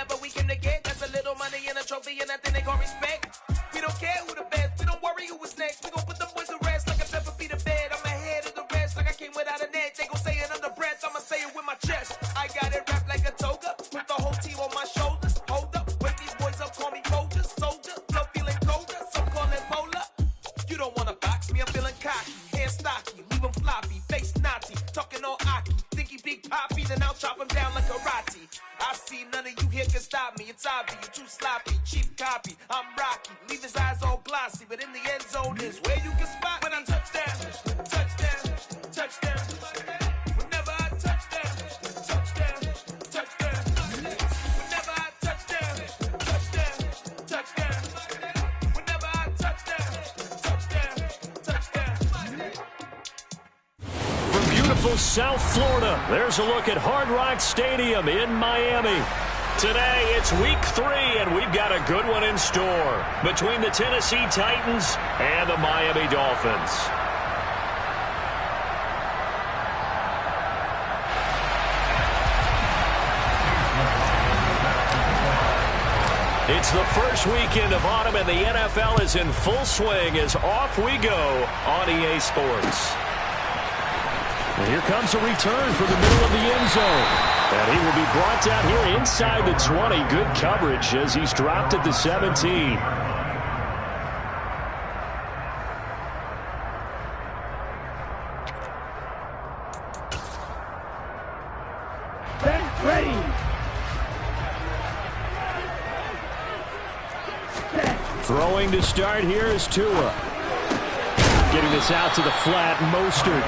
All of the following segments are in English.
whatever we came to get. That's a little money and a trophy and nothing they gon' respect. We don't care who the best, we don't worry who was next. We gon' put them boys to rest like a pepper feed a bed. I'm ahead of the rest like I came without a net. They gon' say it under breath, I'ma say it with my chest. I got it wrapped like a toga, put the whole team on my shoulders. Hold up, wake these boys up, call me Folger, soldier. Love feeling colder, some call it polar. You don't wanna box me, I'm feeling cocky. Hair stocky, leave him floppy, face Nazi. Talking all Aki, think he big poppy, then I'll chop him down like karate. I see none of you here can stop me. It's obvious, you too sloppy, cheap copy. I'm Rocky, leave his eyes all glossy, but in the end zone is where you can spot when I touchdown, touchdown, touchdown. Whenever I touchdown, touchdown, touchdown. Whenever I touchdown, touchdown, touchdown. Whenever I touchdown, touchdown, touchdown. From beautiful South Florida, there's a look at Hard Rock Stadium in Miami. Today, it's week 3, and we've got a good one in store between the Tennessee Titans and the Miami Dolphins. It's the first weekend of autumn, and the NFL is in full swing as off we go on EA Sports. And here comes a return for the middle of the end zone. And he will be brought down here inside the 20. Good coverage as he's dropped at the 17. Throwing to start here is Tua. Getting this out to the flat, Mostert.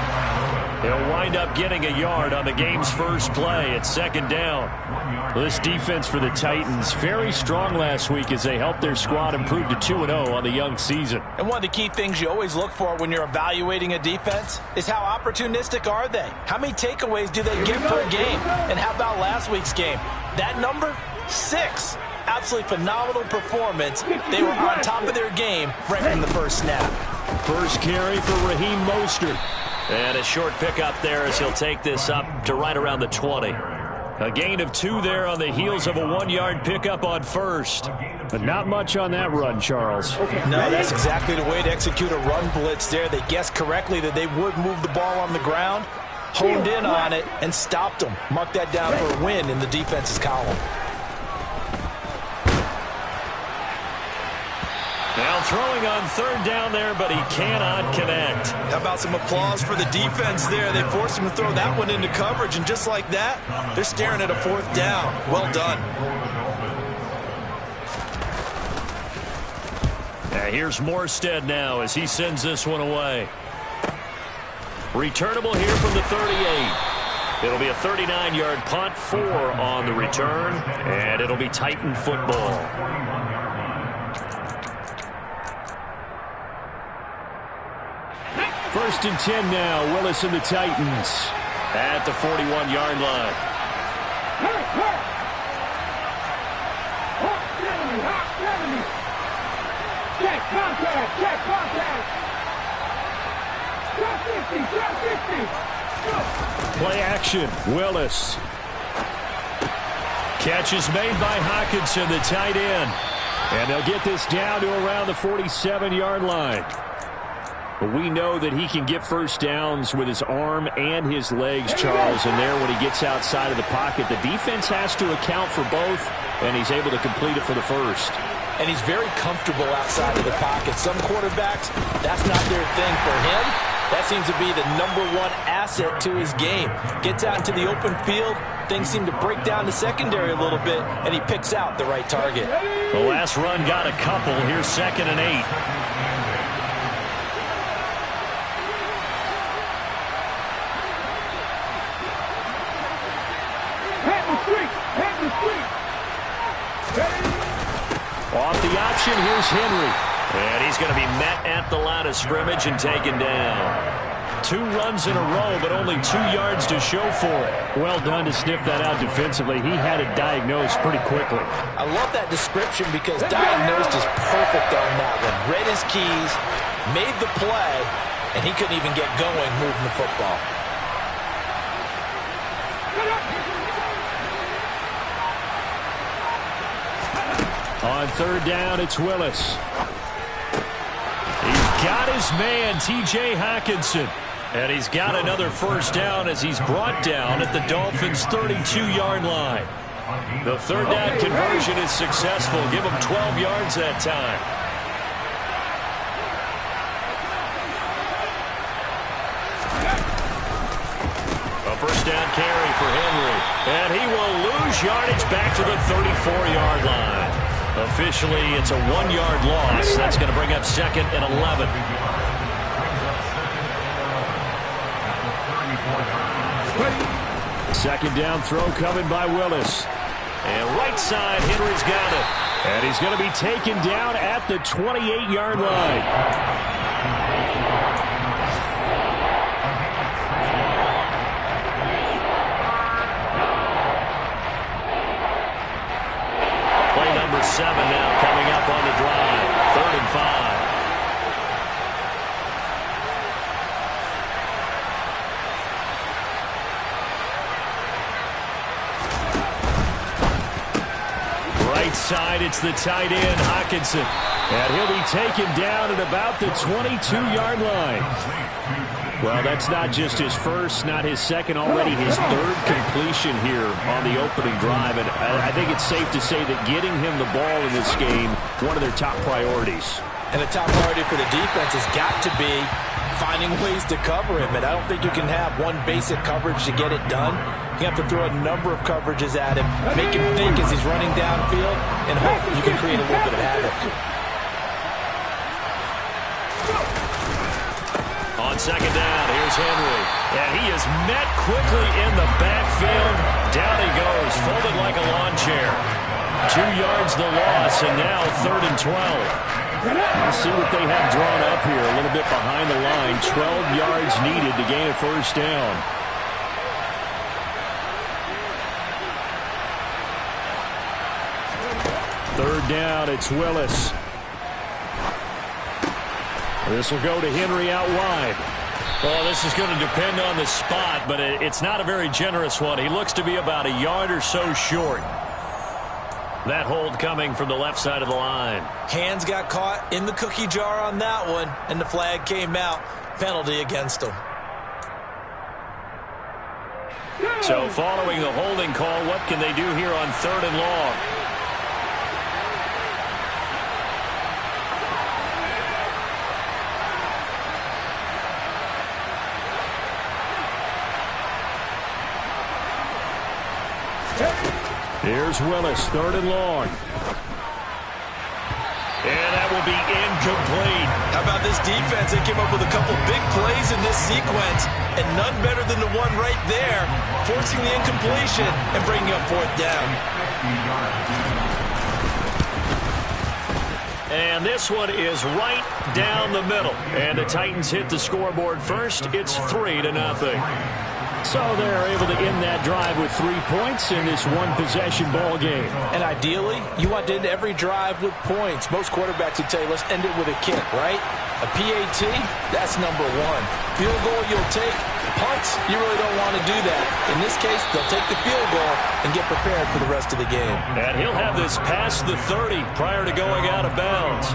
He'll wind up getting a yard on the game's first play at second down. This defense for the Titans, very strong last week as they helped their squad improve to 2-0 on the young season. And one of the key things you always look for when you're evaluating a defense is how opportunistic are they? How many takeaways do they get per game? And how about last week's game? That number? 6. Absolutely phenomenal performance. They were on top of their game right from the first snap. First carry for Raheem Mostert. And a short pickup there as he'll take this up to right around the 20. A gain of 2 there on the heels of a 1-yard pickup on first. But not much on that run, Charles. No, that's exactly the way to execute a run blitz there. They guessed correctly that they would move the ball on the ground, honed in on it, and stopped them. Mark that down for a win in the defense's column. Now throwing on third down there, but he cannot connect. How about some applause for the defense there? They forced him to throw that one into coverage, and just like that, they're staring at a 4th down. Well done. Here's Morstead now as he sends this one away. Returnable here from the 38. It'll be a 39-yard punt, 4 on the return, and it'll be Titan football. First and 10 now, Willis and the Titans at the 41-yard line. Check contact, check contact. Drop 50, drop 50. Play action, Willis. Catch is made by Hockenson, the tight end. And they'll get this down to around the 47-yard line. But we know that he can get first downs with his arm and his legs, Charles. And there, when he gets outside of the pocket, the defense has to account for both, and he's able to complete it for the first. And he's very comfortable outside of the pocket. Some quarterbacks, that's not their thing. For him, that seems to be the #1 asset to his game. Gets out into the open field, things seem to break down the secondary a little bit, and he picks out the right target. The last run got a couple. Here's 2nd and 8. Off the option, here's Henry. And he's going to be met at the line of scrimmage and taken down. 2 runs in a row, but only 2 yards to show for it. Well done to sniff that out defensively. He had it diagnosed pretty quickly. I love that description because diagnosed is perfect on that one. Read his keys, made the play, and he couldn't even get going moving the football. On third down, it's Willis. He's got his man, T.J. Hockenson. And he's got another first down as he's brought down at the Dolphins' 32-yard line. The third down conversion is successful. Give him 12 yards that time. A first down carry for Henry. And he will lose yardage back to the 34-yard line. Officially, it's a 1-yard loss. That's going to bring up second and 11. Second down throw coming by Willis. And right side, Henry's got it. And he's going to be taken down at the 28-yard line. Play number 7 now coming up on the drive. 3rd and 5. Side, it's the tight end, Hockenson. And he'll be taken down at about the 22-yard line. Well, that's not just his first, not his second, already his 3rd completion here on the opening drive. And I think it's safe to say that getting him the ball in this game, one of their top priorities. And the top priority for the defense has got to be finding ways to cover him. And I don't think you can have one basic coverage to get it done. You have to throw a number of coverages at him, make him think as he's running downfield, and hope you can create a little bit of havoc. On second down, here's Henry. And he is met quickly in the backfield. Down he goes, folded like a lawn chair. 2 yards the loss, and now 3rd and 12. Let's see what they have drawn up here. A little bit behind the line. 12 yards needed to gain a first down. Third down, it's Willis. This will go to Henry out wide. Well, this is going to depend on the spot, but it's not a very generous one. He looks to be about a yard or so short. That hold coming from the left side of the line. Hands got caught in the cookie jar on that one, and the flag came out. Penalty against him. So following the holding call, what can they do here on 3rd and long? Here's Willis, 3rd and long. And that will be incomplete. How about this defense? They came up with a couple big plays in this sequence, and none better than the one right there, forcing the incompletion and bringing up 4th down. And this one is right down the middle. And the Titans hit the scoreboard first. It's 3-0. So they're able to end that drive with 3 points in this one-possession ball game. And ideally, you want to end every drive with points. Most quarterbacks would tell you, let's end it with a kick, right? A PAT, that's number 1. Field goal you'll take. Punts, you really don't want to do that. In this case, they'll take the field goal and get prepared for the rest of the game. And he'll have this past the 30 prior to going out of bounds.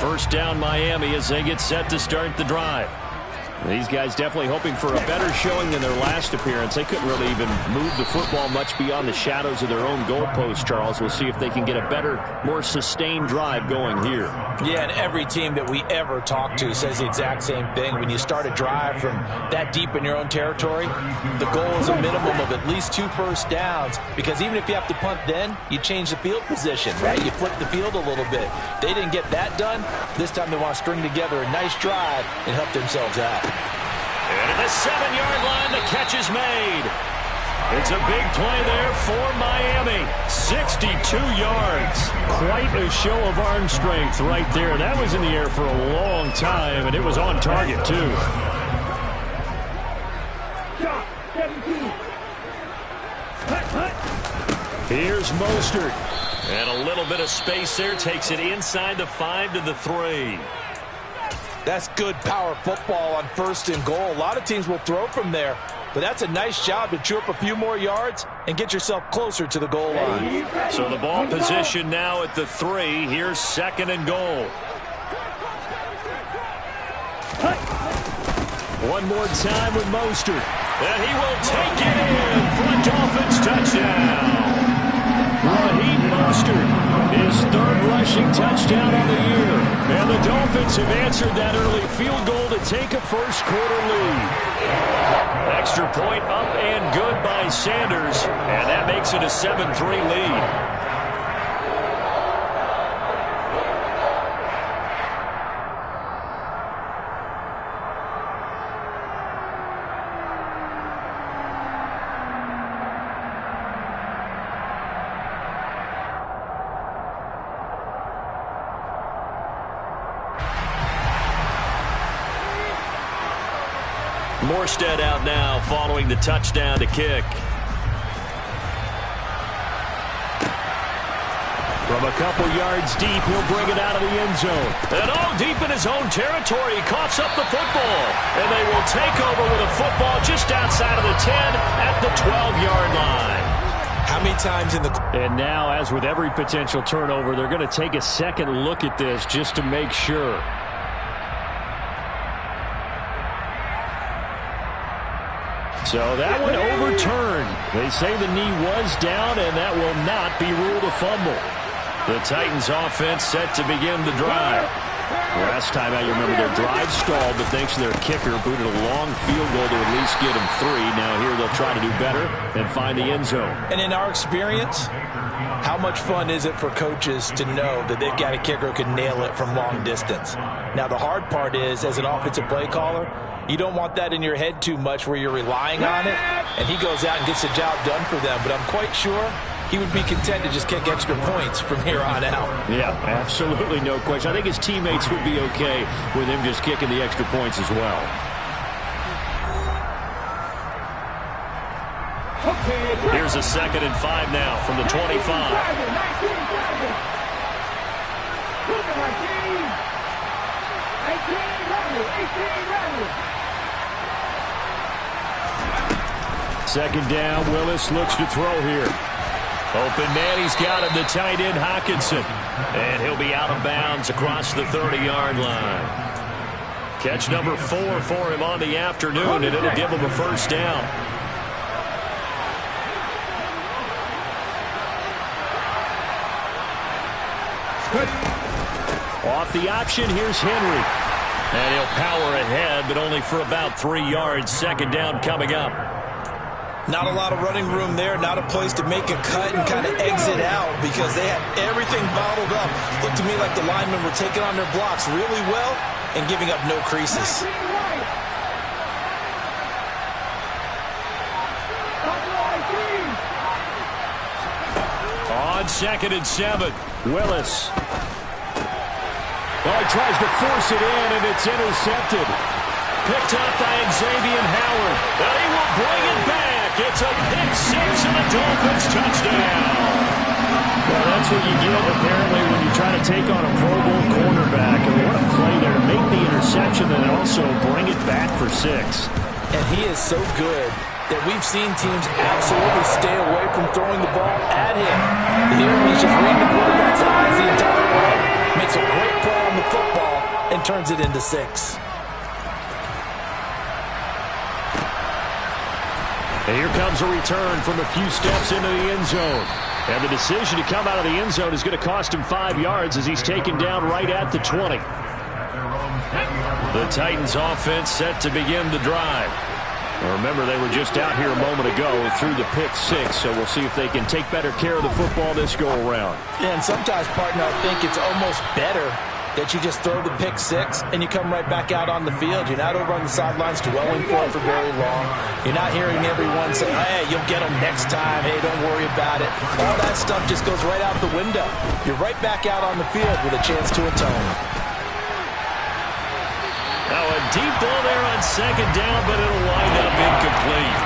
First down Miami as they get set to start the drive. These guys definitely hoping for a better showing than their last appearance. They couldn't really even move the football much beyond the shadows of their own goalpost, Charles. We'll see if they can get a better, more sustained drive going here. Yeah, and every team that we ever talk to says the exact same thing. When you start a drive from that deep in your own territory, the goal is a minimum of at least 2 first downs, because even if you have to punt then, you change the field position, right? You flip the field a little bit. They didn't get that done. This time they want to string together a nice drive and help themselves out. And at the 7-yard line, the catch is made. It's a big play there for Miami. 62 yards. Quite a show of arm strength right there. That was in the air for a long time, and it was on target, too. Here's Mostert. And a little bit of space there. Takes it inside the 5 to the 3. That's good power football on 1st and goal. A lot of teams will throw from there, but that's a nice job to chew up a few more yards and get yourself closer to the goal line. So the ball position now at the 3. Here's 2nd and goal. One more time with Mostert. And he will take it in for a Dolphins touchdown. Raheem Mostert, his 3rd rushing touchdown on the year. And the Dolphins have answered that early field goal to take a first-quarter lead. Extra point up and good by Sanders. And that makes it a 7-3 lead. Morstead out now following the touchdown to kick. From a couple yards deep, he'll bring it out of the end zone. And all deep in his own territory, he coughs up the football. And they will take over with a football just outside of the 10 at the 12-yard line. How many times in the... And now, as with every potential turnover, they're going to take a second look at this just to make sure. So that one overturned. They say the knee was down, and that will not be ruled a fumble. The Titans offense set to begin the drive. Last time out, you remember their drive stalled, but thanks to their kicker, booted a long field goal to at least get them 3. Now here they'll try to do better and find the end zone. And in our experience, how much fun is it for coaches to know that they've got a kicker who can nail it from long distance? Now the hard part is, as an offensive play caller, you don't want that in your head too much where you're relying on it, and he goes out and gets the job done for them. But I'm quite sure he would be content to just kick extra points from here on out. Yeah, absolutely no question. I think his teammates would be okay with him just kicking the extra points as well. Here's a 2nd and 5 now from the 25. Second down, Willis looks to throw here. Open man, he's got him, the tight end Hockenson. And he'll be out of bounds across the 30-yard line. Catch number 4 for him on the afternoon, and it'll give him a first down. Off the option, here's Henry. And he'll power ahead, but only for about 3 yards. Second down coming up. Not a lot of running room there, not a place to make a cut and kind of exit out because they had everything bottled up. Looked to me like the linemen were taking on their blocks really well and giving up no creases. On 2nd and 7, Willis. Well, he tries to force it in, and it's intercepted. Picked up by Xavier Howard. And he will bring it back. It's a pick 6 and a Dolphins touchdown. Well, that's what you get, apparently, when you try to take on a Pro Bowl cornerback. And what a play there to make the interception and also bring it back for 6. And he is so good that we've seen teams absolutely stay away from throwing the ball at him. Here he's just reading the quarterback's eyes the entire way, makes a great play on the football, and turns it into 6. And here comes a return from a few steps into the end zone. And the decision to come out of the end zone is going to cost him 5 yards as he's taken down right at the 20. The Titans offense set to begin the drive. Well, remember, they were just out here a moment ago through the pick 6, so we'll see if they can take better care of the football this go-around. Yeah, and sometimes, partner, I think it's almost better that you just throw the pick 6 and you come right back out on the field. You're not over on the sidelines dwelling for it for very long. You're not hearing everyone say, hey, you'll get them next time. Hey, don't worry about it. All that stuff just goes right out the window. You're right back out on the field with a chance to atone. Now a deep ball there on 2nd down, but it'll wind up incomplete.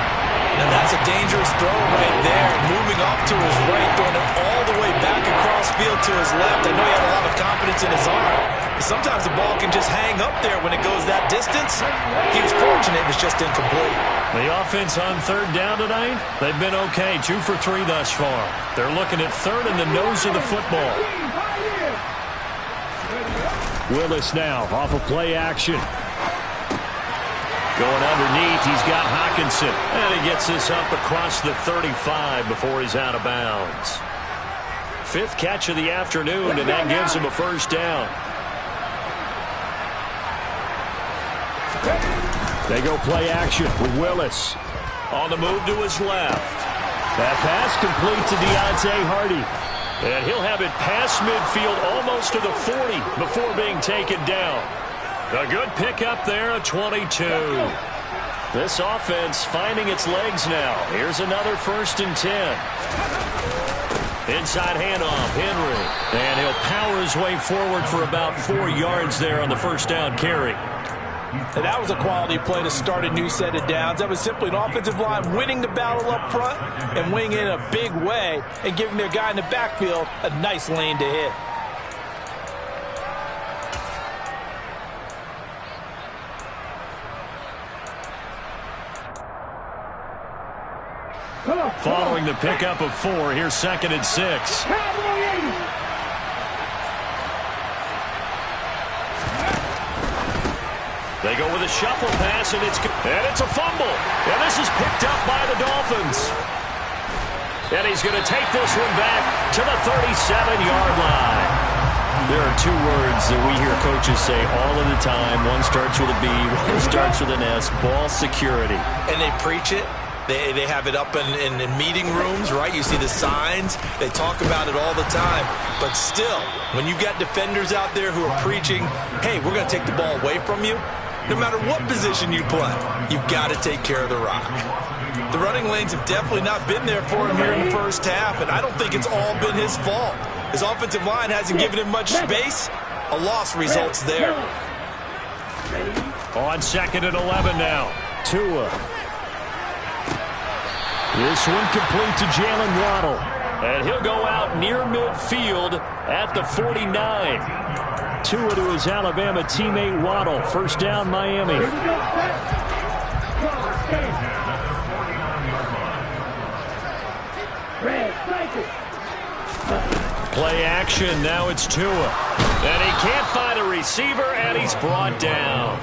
And that's a dangerous throw right there. Moving off to his right, throwing it all the way back across field to his left. I know he had a lot of confidence in his arm. But sometimes the ball can just hang up there when it goes that distance. He was fortunate it was just incomplete. The offense on third down tonight, they've been okay. 2 for 3 thus far. They're looking at third in the nose of the football. Willis now off of play action. Going underneath, he's got Hockenson. And he gets this up across the 35 before he's out of bounds. 5th catch of the afternoon, and that gives him a first down. They go play action with Willis. On the move to his left. That pass complete to Deontay Hardy. And he'll have it past midfield almost to the 40 before being taken down. A good pickup there, a 22. This offense finding its legs now. Here's another 1st and 10. Inside handoff, Henry. And he'll power his way forward for about 4 yards there on the first down carry. And that was a quality play to start a new set of downs. That was simply an offensive line winning the battle up front and winning in a big way and giving their guy in the backfield a nice lane to hit. Following the pickup of 4, here's 2nd and 6. They go with a shuffle pass, and it's a fumble. And this is picked up by the Dolphins. And he's going to take this one back to the 37-yard line. There are 2 words that we hear coaches say all of the time. One starts with a B, one starts with an S, ball security. And they preach it. They have it up in meeting rooms, right? You see the signs. They talk about it all the time. But still, when you got defenders out there who are preaching, hey, we're going to take the ball away from you, no matter what position you play, you've got to take care of the rock. The running lanes have definitely not been there for him here in the first half, and I don't think it's all been his fault. His offensive line hasn't given him much space. A loss results there. On 2nd and 11 now. Tua. This one complete to Jalen Waddle. And he'll go out near midfield at the 49. Tua to his Alabama teammate Waddle. First down, Miami. Play action. Now it's Tua. And he can't find a receiver, and he's brought down.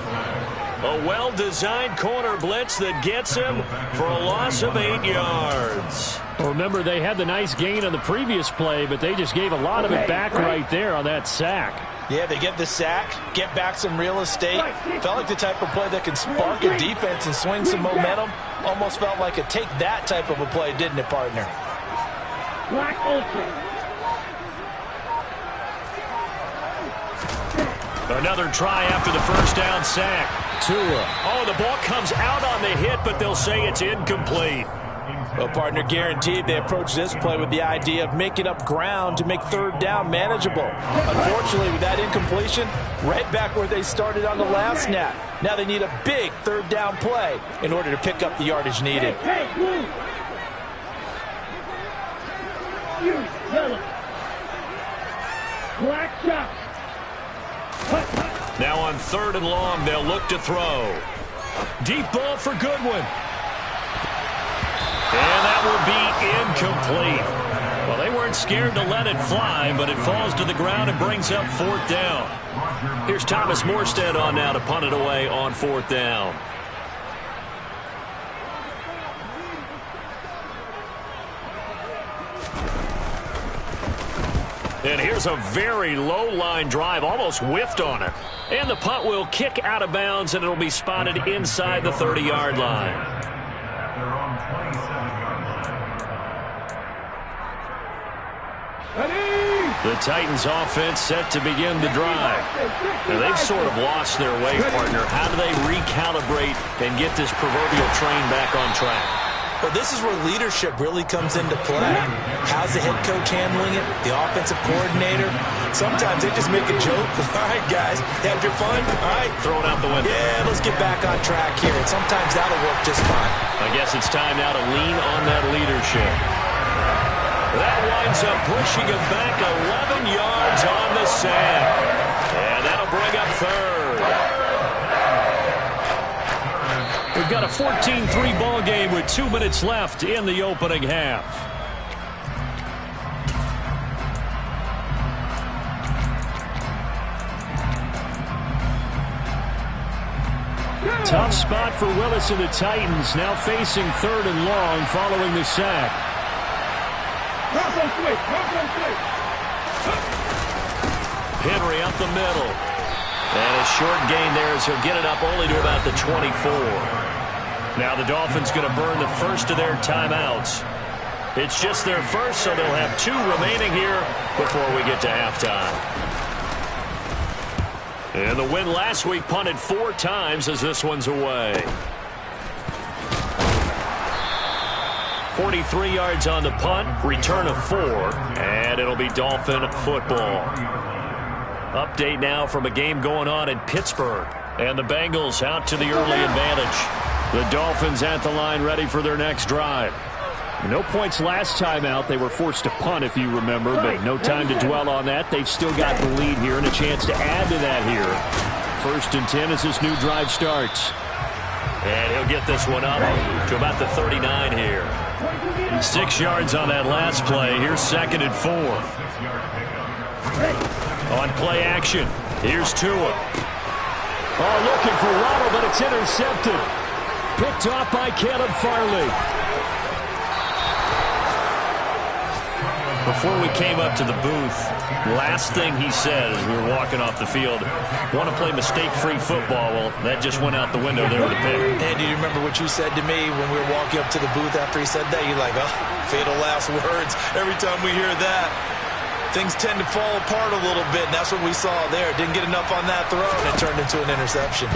A well-designed corner blitz that gets him for a loss of 8 yards. Well, remember, they had the nice gain on the previous play, but they just gave a lot of it back right there on that sack. Yeah, they get the sack, get back some real estate. Felt like the type of play that can spark a defense and swing some momentum. Almost felt like a take that type of a play, didn't it, partner? Black Ultra. Another try after the first down sack. Tua. Oh, the ball comes out on the hit, but they'll say it's incomplete. Well, partner, guaranteed they approach this play with the idea of making up ground to make third down manageable. Unfortunately, with that incompletion, right back where they started on the last snap. Now they need a big third down play in order to pick up the yardage needed. Black shot. Now on 3rd and long, they'll look to throw. Deep ball for Goodwin. And that will be incomplete. Well, they weren't scared to let it fly, but it falls to the ground and brings up 4th down. Here's Thomas Morstead on now to punt it away on 4th down. And here's a very low line drive, almost whiffed on it. And the punt will kick out of bounds, and it'll be spotted inside the 30-yard line. The Titans offense set to begin the drive. Now, they've sort of lost their way, partner. How do they recalibrate and get this proverbial train back on track? Well, this is where leadership really comes into play. How's the head coach handling it? The offensive coordinator? Sometimes they just make a joke. All right, guys, had your fun? All right. Throw it out the window. Yeah, let's get back on track here. And sometimes that'll work just fine. I guess it's time now to lean on that leadership. That winds up pushing him back 11 yards on the sack. And that'll bring up third. We've got a 14-3 ball game with 2 minutes left in the opening half. Tough spot for Willis and the Titans, now facing 3rd and long following the sack. Henry up the middle. And a short gain there as he'll get it up only to about the 24. Now the Dolphins going to burn the first of their timeouts. It's just their first, so they'll have 2 remaining here before we get to halftime. And the win last week punted 4 times as this one's away. 43 yards on the punt, return of 4, and it'll be Dolphin football. Update now from a game going on in Pittsburgh. And the Bengals out to the early advantage. The Dolphins at the line ready for their next drive. No points last time out. They were forced to punt, if you remember, but no time to dwell on that. They've still got the lead here and a chance to add to that here. 1st and 10 as this new drive starts. And he'll get this one up to about the 39 here. 6 yards on that last play. Here's 2nd and 4. On play action, here's Tua. Oh, looking for Waddle, but it's intercepted. Picked off by Caleb Farley. Before we came up to the booth, last thing he said as we were walking off the field, want to play mistake-free football. Well, that just went out the window there with a pick. And do you remember what you said to me when we were walking up to the booth after he said that? You're like, oh, fatal last words. Every time we hear that, things tend to fall apart a little bit, and that's what we saw there. Didn't get enough on that throw, and it turned into an interception.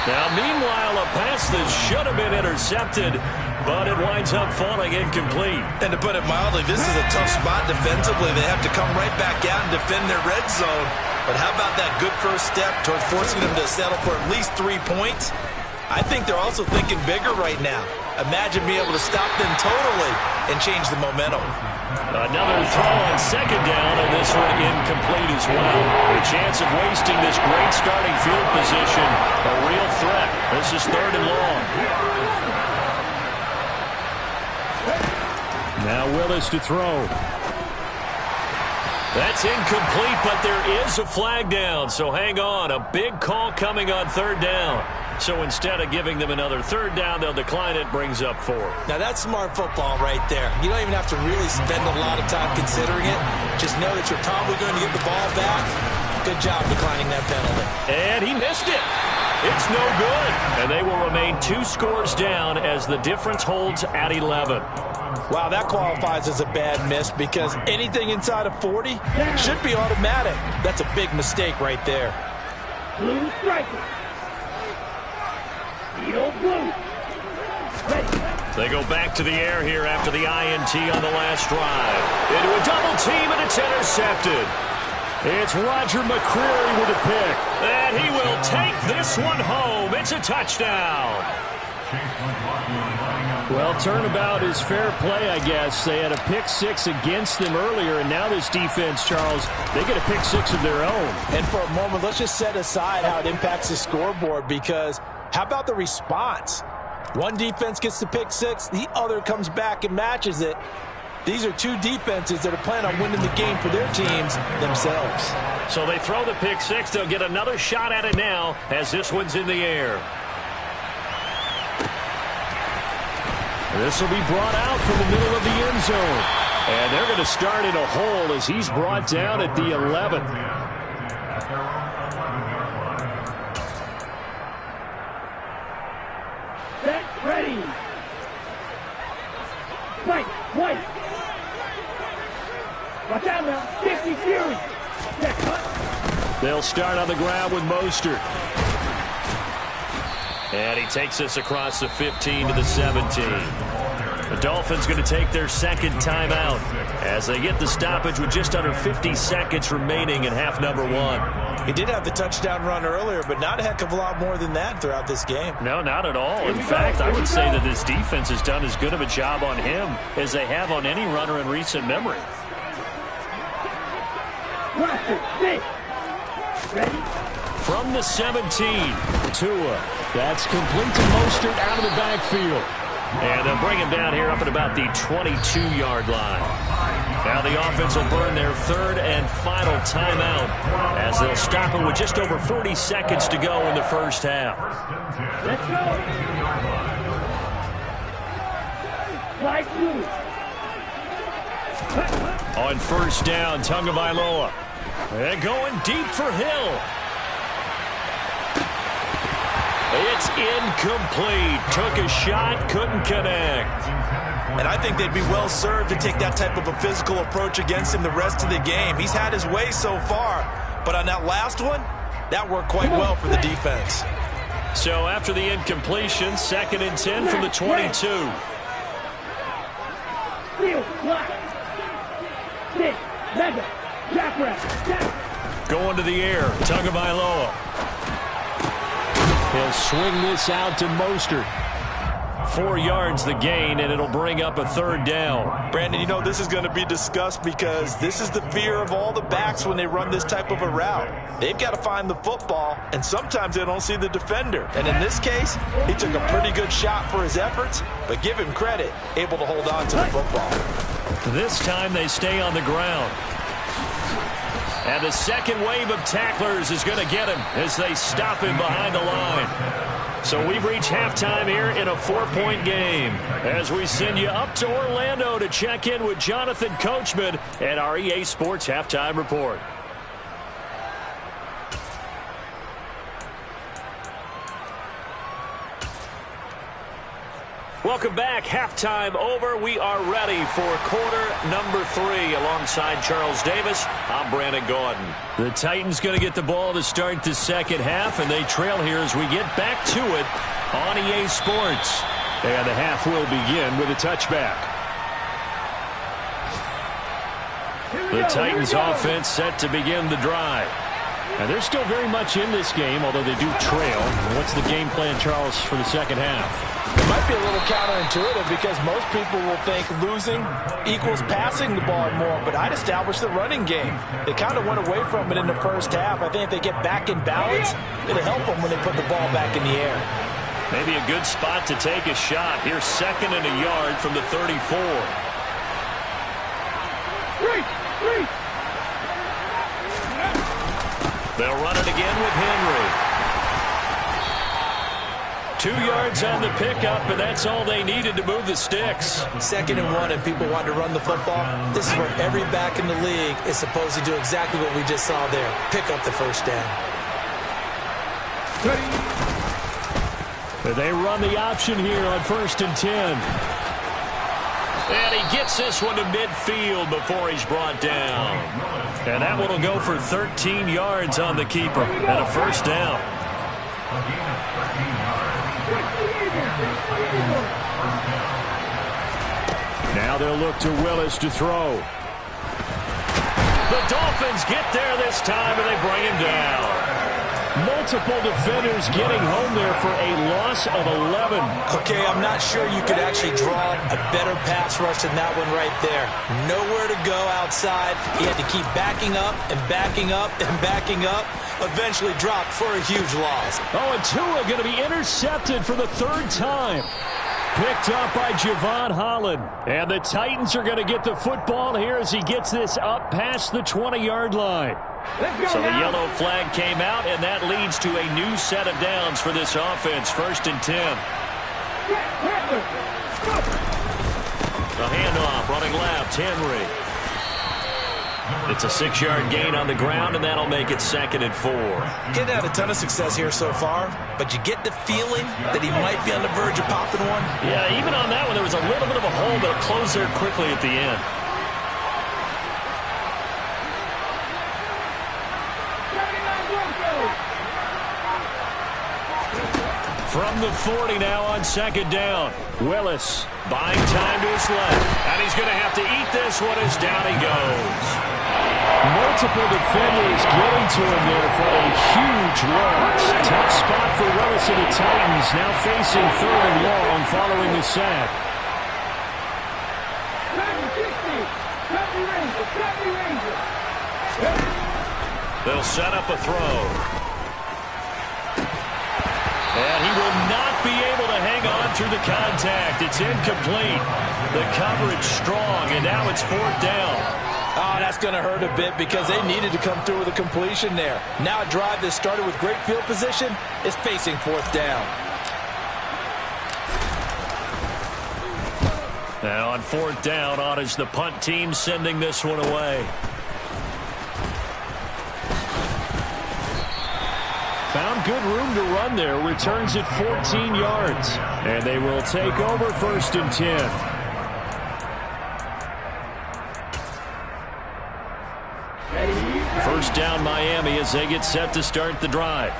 Now, meanwhile, a pass that should have been intercepted, but it winds up falling incomplete. And to put it mildly, this is a tough spot defensively. They have to come right back out and defend their red zone. But how about that good first step towards forcing them to settle for at least 3 points? I think they're also thinking bigger right now. Imagine being able to stop them totally and change the momentum. Another throw on 2nd down, and this one incomplete as well. A chance of wasting this great starting field position. A real threat. This is 3rd and long. Now Willis to throw. That's incomplete, but there is a flag down, so hang on. A big call coming on 3rd down. So instead of giving them another 3rd down, they'll decline it, brings up 4. Now that's smart football right there. You don't even have to really spend a lot of time considering it. Just know that you're probably going to get the ball back. Good job declining that penalty. And he missed it. It's no good. And they will remain 2 scores down as the difference holds at 11. Wow, that qualifies as a bad miss because anything inside of 40 should be automatic. That's a big mistake right there. Blue striker. Yellow blue. They go back to the air here after the INT on the last drive. Into a double team, and it's intercepted. It's Roger McCreary with a pick. And he will take this one home. It's a touchdown. Well, turnabout is fair play, I guess. They had a pick 6 against them earlier, and now this defense, Charles, they get a pick 6 of their own. And for a moment, let's just set aside how it impacts the scoreboard, because how about the response? One defense gets the pick 6, the other comes back and matches it. These are 2 defenses that are planning on winning the game for their teams themselves. So they throw the pick 6. They'll get another shot at it now as this one's in the air. This will be brought out from the middle of the end zone. And they're going to start in a hole as he's brought down at the 11. Set, ready. White, white. Watch out now. 50 Fury. Set, cut. They'll start on the ground with Mostert. And he takes us across the 15 to the 17. The Dolphins going to take their second timeout as they get the stoppage with just under 50 seconds remaining in half number one. He did have the touchdown run earlier, but not a heck of a lot more than that throughout this game. No, not at all. In fact, I would say that this defense has done as good of a job on him as they have on any runner in recent memory. From the 17, Tua. That's complete to Mostert out of the backfield. And they'll bring him down here up at about the 22-yard line. Now the offense will burn their third and final timeout as they'll stop him with just over 40 seconds to go in the first half. Let's go. On first down, Tagovailoa. They're going deep for Hill. It's incomplete. Took a shot, couldn't connect. And I think they'd be well served to take that type of a physical approach against him the rest of the game. He's had his way so far, but on that last one, that worked quite well for the defense. So after the incompletion, 2nd and 10 from the 22. Going to the air, Tagovailoa. He'll swing this out to Mostert. 4 yards the gain, and it'll bring up a third down. Brandon, you know this is going to be discussed because this is the fear of all the backs when they run this type of a route. They've got to find the football, and sometimes they don't see the defender. And in this case, he took a pretty good shot for his efforts, but give him credit, able to hold on to the football. This time they stay on the ground. And the second wave of tacklers is going to get him as they stop him behind the line. So we've reached halftime here in a 4-point game as we send you up to Orlando to check in with Jonathan Coachman at our EA Sports Halftime Report. Welcome back. Halftime over. We are ready for quarter number 3 alongside Charles Davis. I'm Brandon Gordon. The Titans going to get the ball to start the second half, and they trail here as we get back to it on EA Sports. And the half will begin with a touchback. The Titans offense set to begin the drive. And they're still very much in this game, although they do trail. What's the game plan, Charles, for the second half? It might be a little counterintuitive because most people will think losing equals passing the ball more, but I'd establish the running game. They kind of went away from it in the first half. I think if they get back in balance, it'll help them when they put the ball back in the air. Maybe a good spot to take a shot. Here's 2nd and a yard from the 34. They'll run it again with Henry. 2 yards on the pickup, and that's all they needed to move the sticks. 2nd and 1, and people want to run the football. This is where every back in the league is supposed to do exactly what we just saw there. Pick up the first down. They run the option here on 1st and 10. And he gets this one to midfield before he's brought down. And that one will go for 13 yards on the keeper and a first down. Now they'll look to Willis to throw. The Dolphins get there this time, and they bring him down. Multiple defenders getting home there for a loss of 11. Okay, I'm not sure you could actually draw a better pass rush than that one right there. Nowhere to go outside. He had to keep backing up and backing up and backing up. Eventually dropped for a huge loss. Oh, and Tua going to be intercepted for the 3rd time. Picked up by Javon Holland. And the Titans are going to get the football here as he gets this up past the 20-yard line. So the yellow flag came out, and that leads to a new set of downs for this offense. 1st and 10. The handoff, running left, Henry. It's a 6-yard gain on the ground, and that'll make it 2nd and 4. Getting had a ton of success here so far, but you get the feeling that he might be on the verge of popping one. Yeah, even on that one, there was a little bit of a hole, but it closed there quickly at the end. From the 40 now on second down. Willis buying time to his left. And he's going to have to eat this one as down he goes. Multiple defenders getting to him there for a huge loss. Tough spot for Willis and the Titans, now facing third and long following the sack. They'll set up a throw. And he will not be able to hang on through the contact. It's incomplete. The coverage strong, and now it's fourth down. Oh, that's going to hurt a bit because they needed to come through with a completion there. Now a drive that started with great field position is facing fourth down. Now on fourth down, on is the punt team sending this one away. Found good room to run there. Returns at 14 yards. And they will take over first and 10. First down Miami as they get set to start the drive.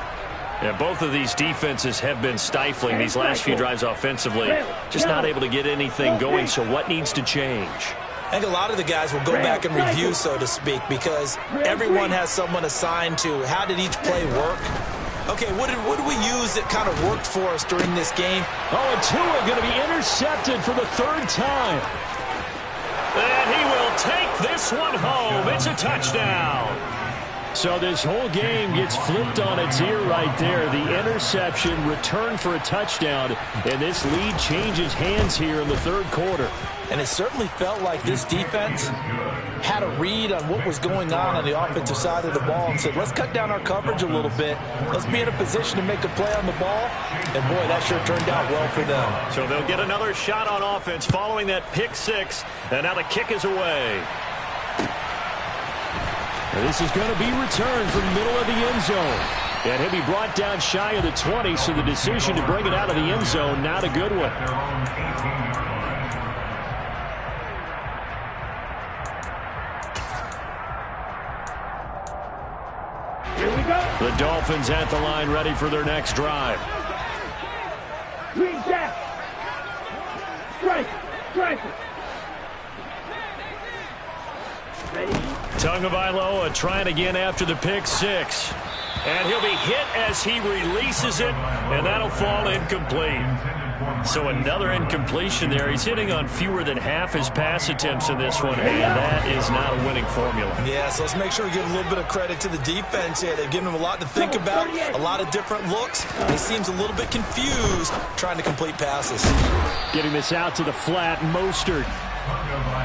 Yeah, both of these defenses have been stifling these last few drives offensively. Just not able to get anything going, so what needs to change? I think a lot of the guys will go back and review, so to speak, because everyone has someone assigned to how did each play work. Okay, what did we use that kind of worked for us during this game? Oh, and Tua going to be intercepted for the third time. And he will take this one home. It's a touchdown. So this whole game gets flipped on its ear right there. The interception, return for a touchdown, and this lead changes hands here in the third quarter. And it certainly felt like this defense had a read on what was going on the offensive side of the ball and said, let's cut down our coverage a little bit. Let's be in a position to make a play on the ball. And, boy, that sure turned out well for them. So they'll get another shot on offense following that pick six. And now the kick is away. And this is going to be returned from the middle of the end zone. And he'll be brought down shy of the 20, so the decision to bring it out of the end zone, not a good one. Here we go. The Dolphins at the line, ready for their next drive. Green jack. Strike. Strike. Ready. Tagovailoa trying again after the pick six. And he'll be hit as he releases it, and that'll fall incomplete. So another incompletion there. He's hitting on fewer than half his pass attempts in this one, and that is not a winning formula. Yeah, so let's make sure we give a little bit of credit to the defense here. They've given him a lot to think about, a lot of different looks. He seems a little bit confused trying to complete passes. Getting this out to the flat, Mostert.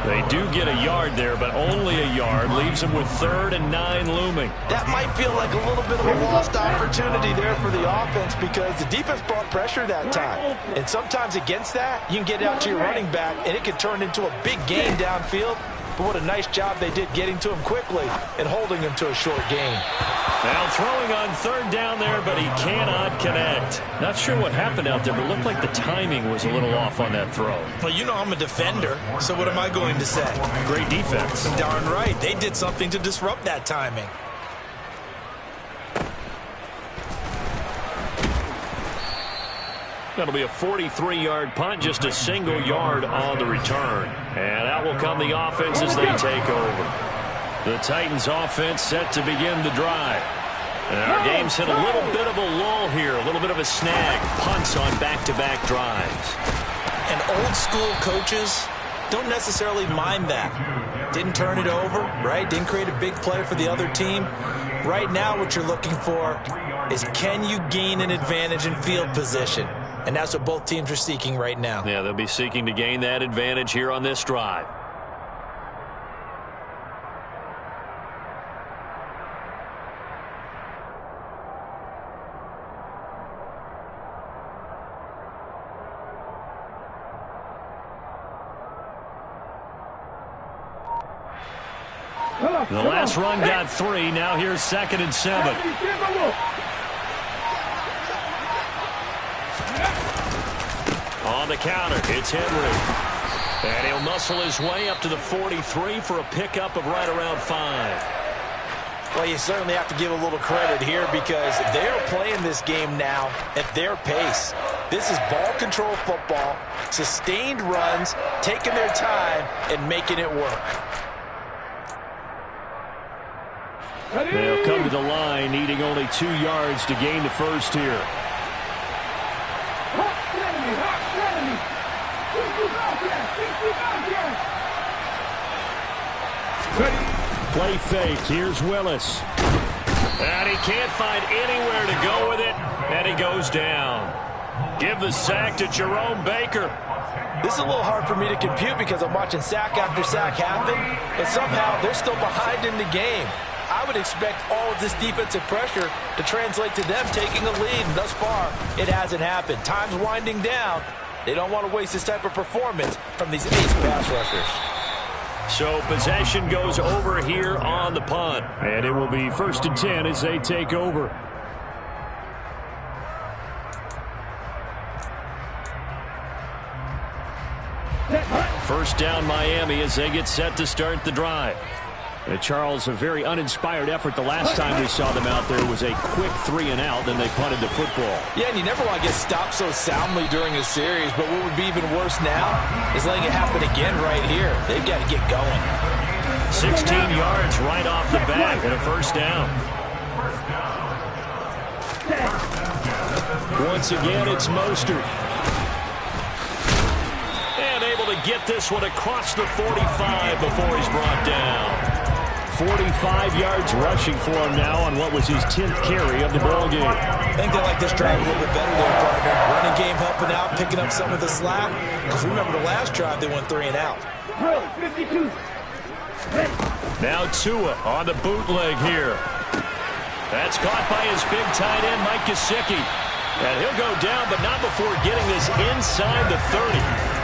They do get a yard there, but only a yard. Leaves them with 3rd and 9 looming. That might feel like a little bit of a lost opportunity there for the offense because the defense brought pressure that time. And sometimes against that, you can get out to your running back, and it can turn into a big gain downfield. But what a nice job they did getting to him quickly and holding him to a short gain. Now throwing on 3rd down there, but he cannot connect. Not sure what happened out there, but it looked like the timing was a little off on that throw. Well, you know I'm a defender, so what am I going to say? Great defense. Darn right. They did something to disrupt that timing. That'll be a 43-yard punt, just a single yard on the return. And out will come the offense as they take over. The Titans offense set to begin the drive. And our game's hit a little bit of a lull here, a little bit of a snag. Punts on back-to-back drives. And old-school coaches don't necessarily mind that. Didn't turn it over, right? Didn't create a big play for the other team. Right now what you're looking for is can you gain an advantage in field position? And that's what both teams are seeking right now. Yeah, they'll be seeking to gain that advantage here on this drive. The last run got 3. Now here's 2nd and 7. On the counter, it's Henry. And he'll muscle his way up to the 43 for a pickup of right around 5. Well, you certainly have to give a little credit here because they're playing this game now at their pace. This is ball control football, sustained runs, taking their time, and making it work. They'll come to the line, needing only 2 yards to gain the first here. Play fake. Here's Willis. And he can't find anywhere to go with it, and he goes down. Give the sack to Jerome Baker. This is a little hard for me to compute because I'm watching sack after sack happen, but somehow they're still behind in the game. I would expect all of this defensive pressure to translate to them taking a lead, and thus far, it hasn't happened. Time's winding down. They don't want to waste this type of performance from these ace pass rushers. So possession goes over here on the punt, and it will be 1st and 10 as they take over. First down Miami as they get set to start the drive. Charles, a very uninspired effort. The last time we saw them out there was a quick 3-and-out, then they punted the football. Yeah, and you never want to get stopped so soundly during a series, but what would be even worse now is letting it happen again right here. They've got to get going. 16 yards right off the bat and a first down. Once again, it's Mostert. And able to get this one across the 45 before he's brought down. 45 yards rushing for him now on what was his 10th carry of the ball game. I think they like this drive a little bit better there, partner. Running game helping out, picking up some of the slack. Because remember the last drive, they went 3-and-out. 52. Now Tua on the bootleg here. That's caught by his big tight end, Mike Gesicki. And he'll go down, but not before getting this inside the 30.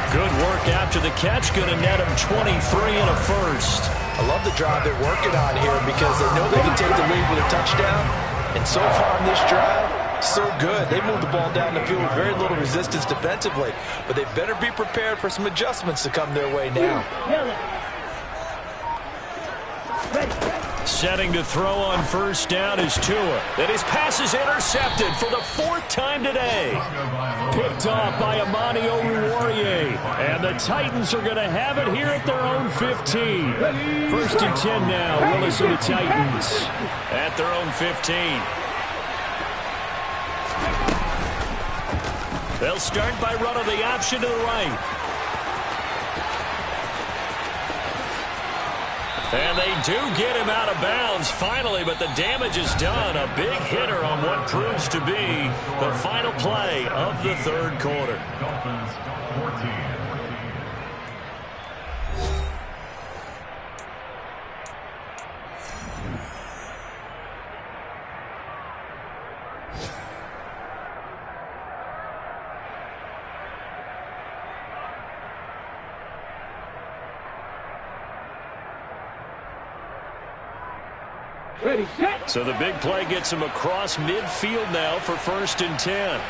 Good work after the catch. Going to net him 23 and a first. I love the drive they're working on here because they know they can take the lead with a touchdown. And so far in this drive, so good. They moved the ball down the field with very little resistance defensively. But they better be prepared for some adjustments to come their way now. Setting to throw on first down is Tua. And his pass is intercepted for the 4th time today. Picked off by Amani Oruwariye. And the Titans are going to have it here at their own 15. 1st and 10 now. Willis and the Titans at their own 15. They'll start by running the option to the right. And they do get him out of bounds finally, but the damage is done. A big hitter on what proves to be the final play of the 3rd quarter. Dolphins 14. Ready, set. So the big play gets him across midfield now for 1st and 10.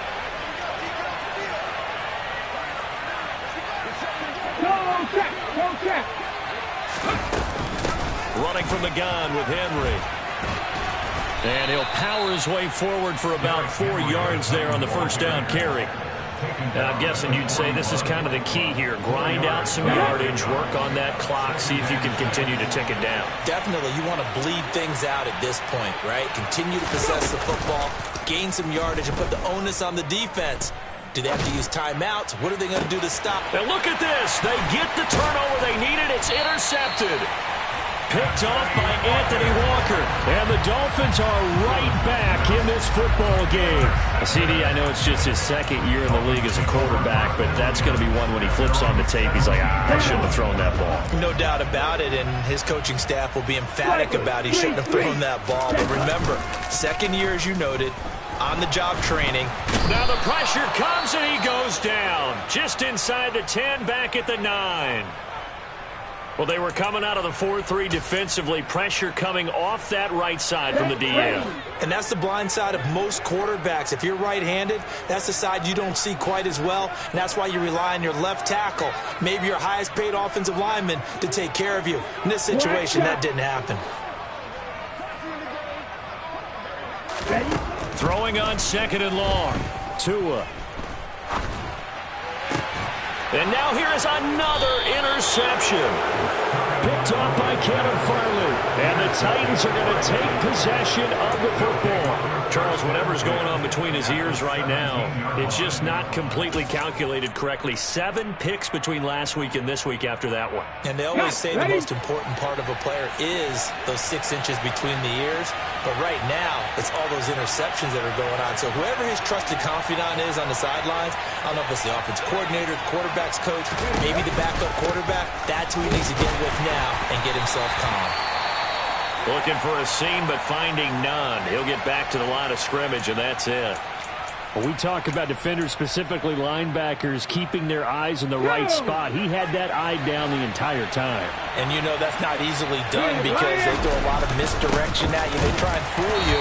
Go check. Running from the gun with Henry. And he'll power his way forward for about 4 yards there on the first down carry. And I'm guessing you'd say this is kind of the key here. Grind out some yardage, work on that clock, see if you can continue to tick it down. Definitely, you want to bleed things out at this point, right? Continue to possess the football, gain some yardage, and put the onus on the defense. Do they have to use timeouts? What are they going to do to stop? And look at this. They get the turnover they needed. It's intercepted. Picked off by Anthony Walker. And the Dolphins are right back in this football game. CD, I know it's just his 2nd year in the league as a quarterback, but that's going to be one when he flips on the tape. He's like, I shouldn't have thrown that ball. No doubt about it, and his coaching staff will be emphatic about he shouldn't have thrown that ball. But remember, 2nd year, as you noted, on-the-job training. Now the pressure comes, and he goes down. Just inside the 10, back at the 9. Well, they were coming out of the 4-3 defensively. Pressure coming off that right side from the DM. And that's the blind side of most quarterbacks. If you're right-handed, that's the side you don't see quite as well. And that's why you rely on your left tackle, maybe your highest-paid offensive lineman, to take care of you. In this situation, that didn't happen. Throwing on 2nd and long. Tua. And now here is another interception. Picked off by Kevin Farley. And the Titans are going to take possession of the football. Charles, whatever's going on between his ears right now, it's just not completely calculated correctly. 7 picks between last week and this week after that one. And they always say the most important part of a player is those 6 inches between the ears. But right now, it's all those interceptions that are going on. So whoever his trusted confidant is on the sidelines, I don't know if it's the offense coordinator, the quarterback's coach, maybe the backup quarterback, that's who he needs to get with now and get himself calm. Looking for a seam, but finding none. He'll get back to the line of scrimmage, and that's it. When we talk about defenders, specifically linebackers, keeping their eyes in the right spot, he had that eye down the entire time. And you know that's not easily done because they throw a lot of misdirection at you. They try and fool you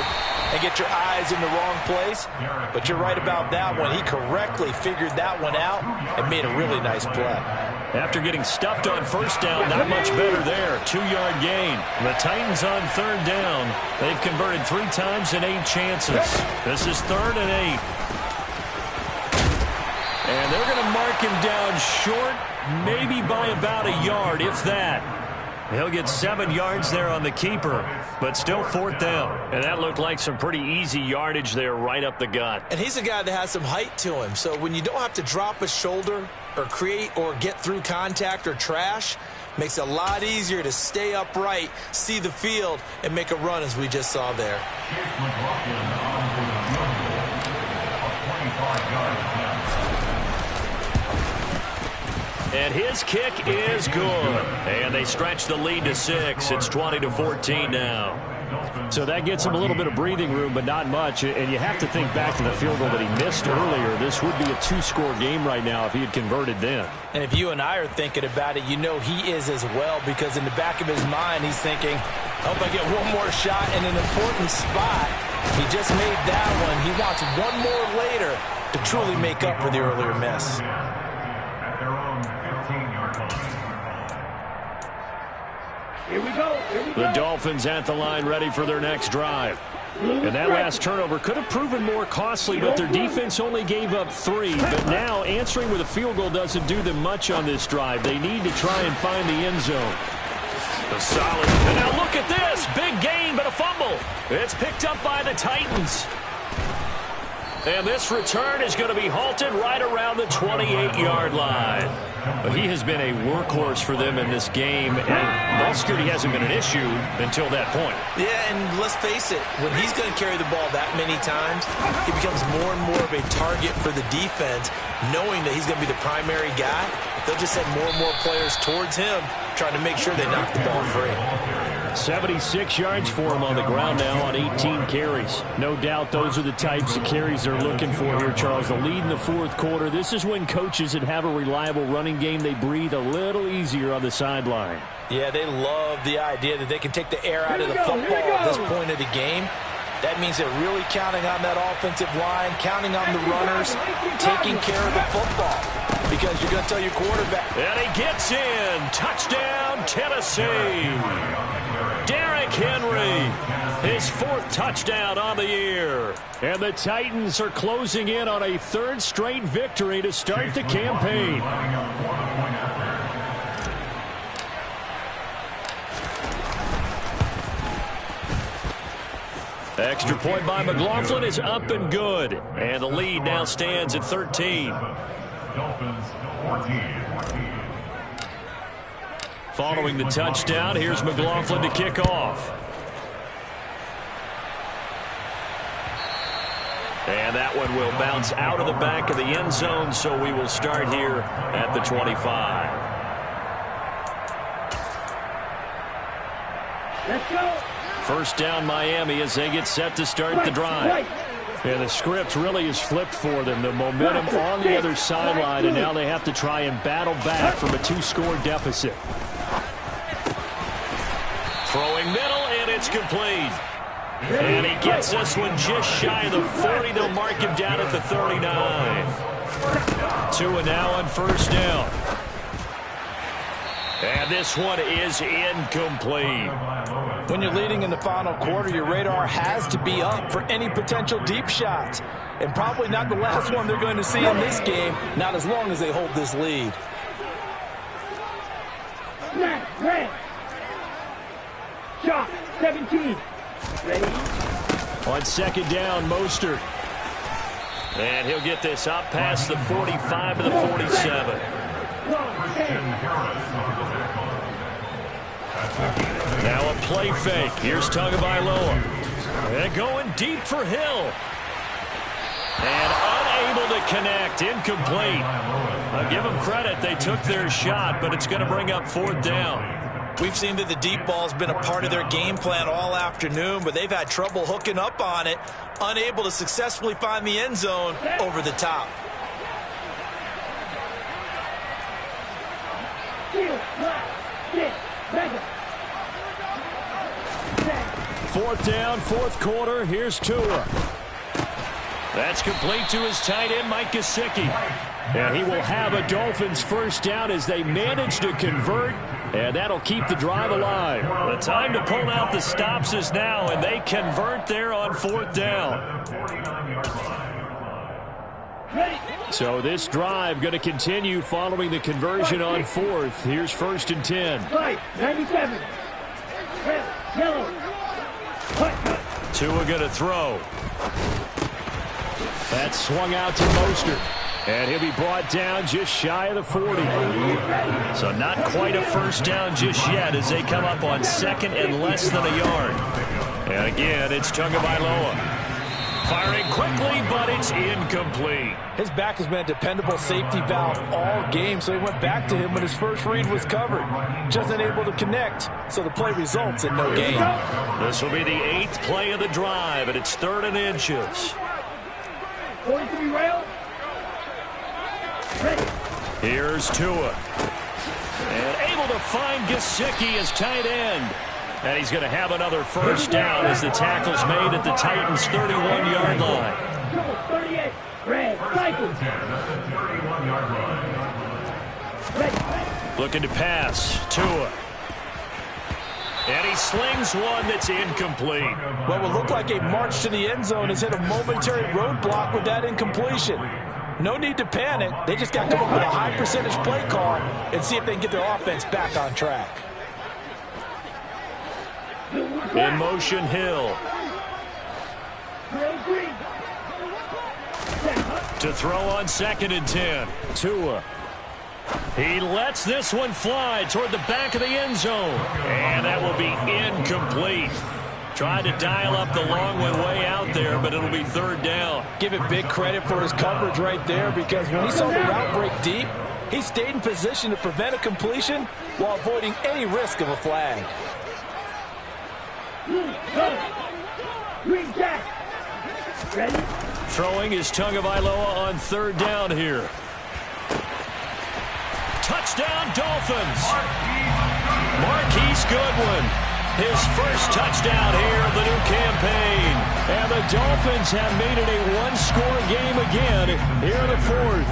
and get your eyes in the wrong place. But you're right about that one. He correctly figured that one out and made a really nice play. After getting stuffed on 1st down, not much better there. 2-yard gain. The Titans on 3rd down. They've converted 3 times in 8 chances. This is 3rd and 8. And they're going to mark him down short, maybe by about a yard, if that. He'll get 7 yards there on the keeper, but still 4th down. And that looked like some pretty easy yardage there right up the gut. And he's a guy that has some height to him. So when you don't have to drop a shoulder or create or get through contact or trash, makes it a lot easier to stay upright, see the field, and make a run as we just saw there. And his kick is good. And they stretch the lead to 6. It's 20-14 now. So that gets him a little bit of breathing room, but not much. And you have to think back to the field goal that he missed earlier. This would be a 2-score game right now if he had converted then. And if you and I are thinking about it, you know he is as well, because in the back of his mind, he's thinking, I hope I get one more shot in an important spot. He just made that one. He wants one more later to truly make up for the earlier miss. Here we go. The Dolphins at the line ready for their next drive. And that last turnover could have proven more costly, but their defense only gave up 3. But now answering with a field goal doesn't do them much on this drive. They need to try and find the end zone. The solid. And now look at this. Big gain, but a fumble. It's picked up by the Titans. And this return is going to be halted right around the 28-yard line. But he has been a workhorse for them in this game, and ball security hasn't been an issue until that point. Yeah, and let's face it, when he's going to carry the ball that many times, he becomes more and more of a target for the defense, knowing that he's going to be the primary guy. They'll just send more and more players towards him, trying to make sure they knock the ball free. 76 yards for him on the ground now on 18 carries. No doubt those are the types of carries they're looking for here, Charles. The lead in the 4th quarter. This is when coaches that have a reliable running game, they breathe a little easier on the sideline. Yeah, they love the idea that they can take the air out of the football at this point of the game. That means they're really counting on that offensive line, counting on the runners, taking care of the football. Because you're going to tell your quarterback. And he gets in. Touchdown, Tennessee. Derrick Henry, his 4th touchdown on the year. And the Titans are closing in on a 3rd straight victory to start the campaign. Extra point by McLaughlin is up and good. And the lead now stands at 13. Dolphins 14. Following the touchdown, here's McLaughlin to kick off. And that one will bounce out of the back of the end zone, so we will start here at the 25. Let's go. 1st down Miami as they get set to start the drive. And the script really is flipped for them. The momentum on the other sideline, and now they have to try and battle back from a 2-score deficit. Throwing middle, and it's complete. And he gets this one just shy of the 40. They'll mark him down at the 39. 2 and now on 1st down. And this one is incomplete. When you're leading in the final quarter, your radar has to be up for any potential deep shots. And probably not the last one they're going to see in this game, not as long as they hold this lead. Shot, 17. Ready? On second down, Mostert. And he'll get this up past the 45 to the 47. Now a play fake. Here's Tagovailoa. And going deep for Hill. And unable to connect. Incomplete. I'll give them credit. They took their shot, but it's going to bring up 4th down. We've seen that the deep ball's been a part of their game plan all afternoon, but they've had trouble hooking up on it, unable to successfully find the end zone over the top. Fourth down, 4th quarter. Here's Tua. That's complete to his tight end, Mike Gesicki. And he will have a Dolphins first down as they manage to convert, and that'll keep the drive alive. The time to pull out the stops is now, and they convert there on 4th down. So this drive going to continue following the conversion on 4th. Here's 1st and 10. 97. Yellow. Tua going to throw. That's swung out to Mostert. And he'll be brought down just shy of the 40. So not quite a first down just yet as they come up on 2nd and less than a yard. And again, it's Tagovailoa. Firing quickly, but it's incomplete. His back has been a dependable safety valve all game, so he went back to him when his first read was covered. Just unable to connect, so the play results in no gain. This will be the 8th play of the drive, and it's 3rd and inches. 43 rail. Here's Tua. And able to find Gesicki as tight end. And he's going to have another first down as the tackle's made at the Titans' 31-yard line. 38. Red. Cycle. Looking to pass. Tua. And he slings one that's incomplete. What will look like a march to the end zone has hit a momentary roadblock with that incompletion. No need to panic. They just got to come up with a high percentage play call and see if they can get their offense back on track. In motion, Hill. To throw on 2nd and 10. Tua. He lets this one fly toward the back of the end zone. And that will be incomplete. Tried to dial up the long one way out there, but it'll be 3rd down. Give it big credit for his coverage right there, because when he saw the route break deep, he stayed in position to prevent a completion while avoiding any risk of a flag. Ready? Throwing is Tagovailoa on 3rd down here. Touchdown, Dolphins. Marquise Goodwin. His first touchdown here of the new campaign. And the Dolphins have made it a one-score game again here in the 4th.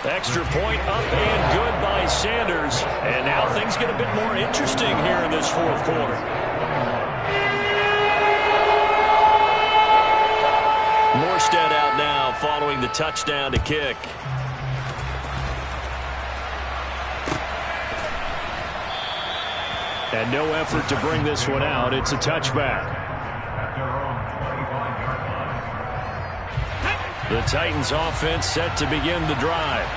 Extra point up and good by Sanders. And now things get a bit more interesting here in this 4th quarter. Morstead out now following the touchdown to kick. And no effort to bring this one out. It's a touchback. The Titans offense set to begin the drive.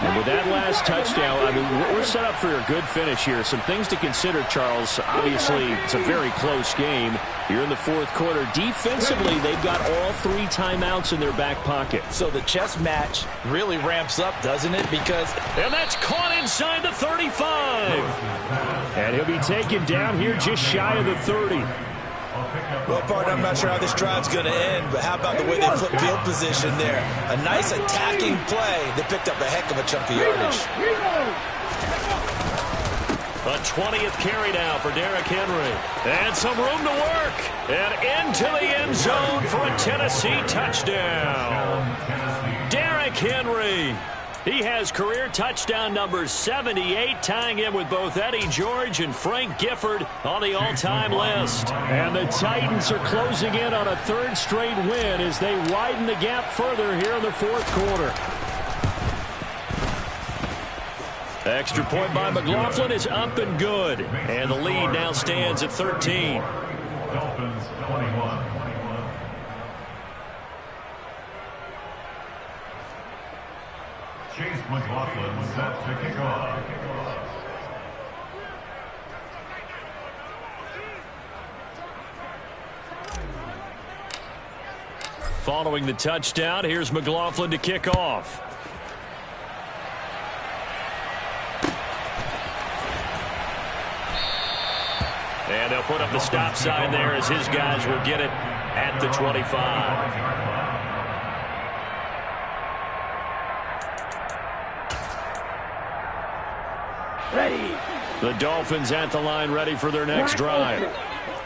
And with that last touchdown, I mean, we're set up for a good finish here. Some things to consider, Charles. Obviously, it's a very close game. You're in the 4th quarter. Defensively, they've got all 3 timeouts in their back pocket. So the chess match really ramps up, doesn't it? Because... And that's caught inside the 35. And he'll be taken down here just shy of the 30. Well, partner, I'm not sure how this drive's going to end, but how about the way they flip field position there? A nice attacking play. They picked up a heck of a chunk of yardage. A 20th carry now for Derrick Henry. And some room to work. And into the end zone for a Tennessee touchdown. Derrick Henry. He has career touchdown number 78, tying him with both Eddie George and Frank Gifford on the all-time list. And the Titans are closing in on a third straight win as they widen the gap further here in the fourth quarter. Extra point by McLaughlin is up and good. And the lead now stands at 13. Dolphins 21. Chase McLaughlin set to kick off. Following the touchdown, here's McLaughlin to kick off. And they'll put up the stop sign there as his guys will get it at the 25. Ready. The Dolphins at the line ready for their next drive.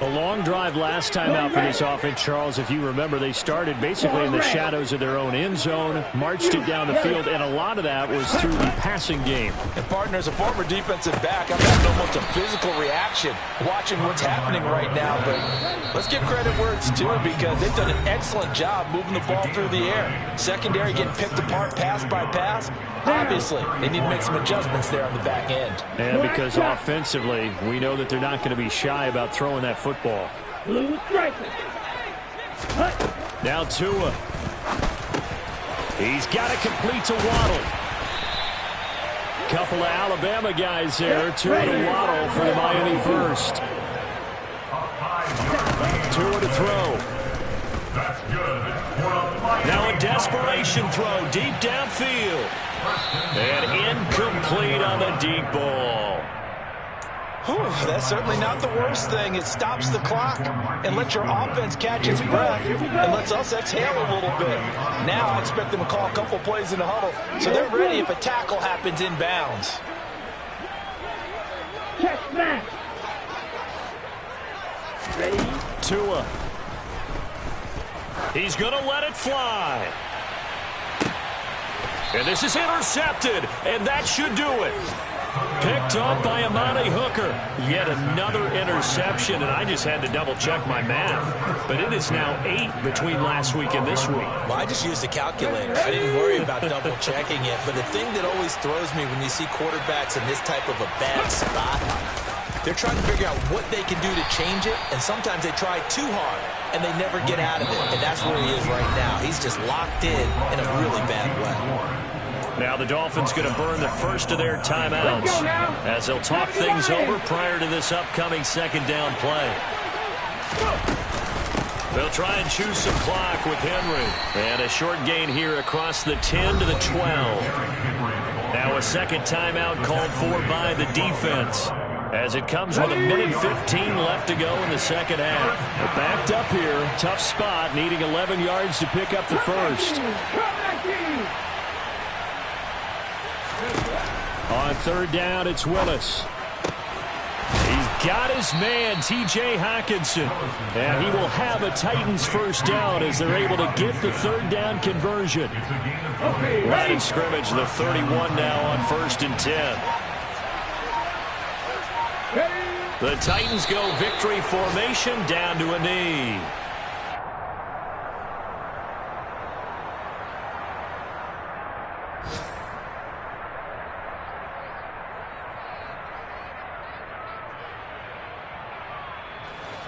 A long drive last time out for this offense, Charles. If you remember, they started basically in the shadows of their own end zone, marched it down the field, and a lot of that was through the passing game. And, partner, as a former defensive back, I'm having almost a physical reaction watching what's happening right now. But let's give credit where it's due because they've done an excellent job moving the ball through the air. Secondary getting picked apart pass by pass. Obviously, they need to make some adjustments there on the back end. And because offensively, we know that they're not going to be shy about throwing that football. Blue striker. Now Tua. He's got it complete to Waddle. Couple of Alabama guys there. Tua to Waddle for the Miami first. Tua to throw. That's good. Now a desperation throw deep downfield. And incomplete on the deep ball. Whew, that's certainly not the worst thing. It stops the clock and lets your offense catch its breath and lets us exhale a little bit. Now I expect them to call a couple plays in the huddle so they're ready if a tackle happens inbounds. Check smash. Ready. Tua. He's going to let it fly. And this is intercepted, and that should do it. Picked up by Amani Hooker. Yet another interception, and I just had to double-check my math. But it is now 8 between last week and this week. Well, I just used a calculator. I didn't worry about double-checking it. But the thing that always throws me when you see quarterbacks in this type of a bad spot, they're trying to figure out what they can do to change it, and sometimes they try too hard, and they never get out of it. And that's where he is right now. He's just locked in a really bad way. Now the Dolphins going to burn the first of their timeouts as they'll talk things over prior to this upcoming second down play. They'll try and choose some clock with Henry. And a short gain here across the 10 to the 12. Now a second timeout called for by the defense as it comes with 1:15 left to go in the second half. They're backed up here. Tough spot, needing 11 yards to pick up the first. On third down, it's Willis. He's got his man, T.J. Hockenson. And he will have a Titans first down as they're able to get the third down conversion. Line of scrimmage, the 31 now on 1st and 10. The Titans go victory formation down to a knee.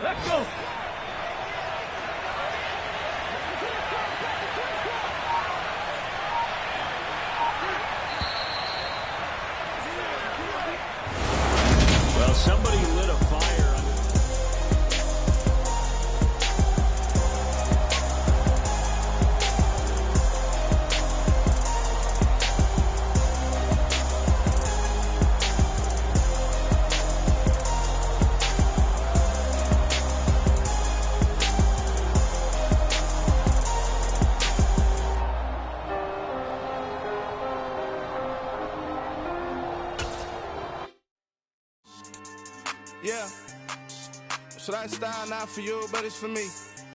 Let's go. Well, somebody lit a fire. Yeah. So that style not for you, but it's for me.